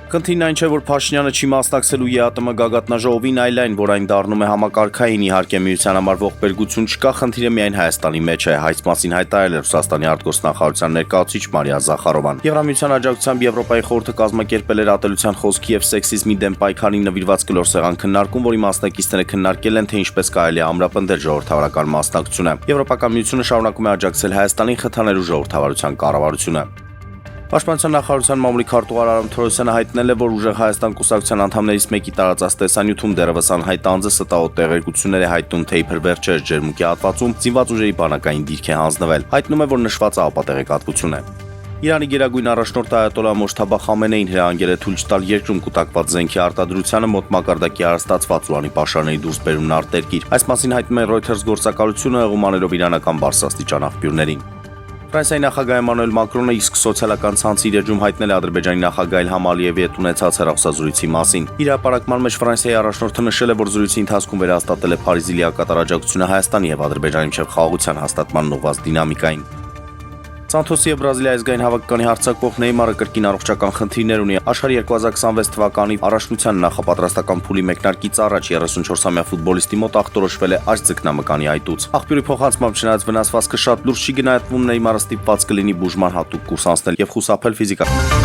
Խնդիրն այն չէ, որ Փաշինյանը չի մասնակցելու ԵԱՏՄ գագաթնաժողովին, այլ այն, որ այն դառնում է համակարգային, իհարկե միության համար ողբերգություն չկա, խնդիրը միայն Հայաստանի մեջ է, այս մասին հայտարարել է Ռուսաստանի արտգործնախարարության ներկայացուցիչ Մարիա Զախարովան։ Եվրամիության աջակցությամբ Եվրոպայի խորհուրդը կազմակերպել էր ատելության խոսքի եւ սեքսիզմի դեմ պայքարին նվիրված կլոր քննարկում, որի մասնակիցները քննարկել են, թե ինչպես կարելի է ամրապնդել ժողովրդավարական մասնակցությունը։ Եվրոպական միությունը շարունակում է աջակցել Հայաստանին խթանելու ժողովրդավարության կառավարությունը։ Պաշտպանության նախարարության մամուլի քարտուղար Արամ Թորոսյանը հայտնել է, որ Ուժեղ Հայաստան կուսակցության անդամներից մեկի տարածած տեսանյութում դեռևս անհայտ անձը ստահոդ տեղեկություններ է հայտնում, թե իբր վերջերս ջերմուկի հատվածում զինված ուժերի բանակային դիրք է հանձնվել։ Հայտնում է, որ նշվածը ապատեղեկատվություն է։ Իրանի գերագույն առաջնորդ Այաթոլլահ Մոջթաբա Խամենեին հրահանգել է թույլ չտալ երկրում կուտակված զենքի արտադրությանը մոտ մակարդակի հարստացված ուրանի պաշարների դուրսբերումն արտերկիր։ Այս մասին հայտնում է Reuters գործակալությունը, հեղումանելով իրանական բարձրաստիճան աղբյուրներին։ Ֆրանսիայի նախագահ Էմանուել Մակրոնը իսկ սոցիալական ցանցի իր էջում հայտնել է Ադրբեջանի նախագահ Իլհամ Ալիևի հետ ունեցած հեռախոսազրույցի մասին։ Իր հրապարակման մեջ Ֆրանսիայի առաջնորդը նշել է, որ զրույցի ընթացքում վերահաստատել է Փարիզի լիակատար աջակցությունը Հայաստանի եւ Ադրբեջանի միջև խաղաղության հաստատման ուղղված դինամիկային։ Սանթոսի եւ Բրազիլիայի ազգային հավաքականի հարձակվող Նեյմարը կրկին առողջական խնդիրներ ունի։ Աշխարհի 2026 թվականի առաջնության նախապատրաստական փուլի մեկնարկից առաջ 34-ամյա ֆուտբոլիստի մոտ ախտորոշվել է աջ ձկնամկանի այտուց։ Աղբյուրի փոխանցմամբ չնայած վնասվածքը շատ լուրջ չի գնահատվում, Նեյմարը ստիպված կլինի բուժման հատուկ կուրս անցնել եւ խուսափել ֆիզիկական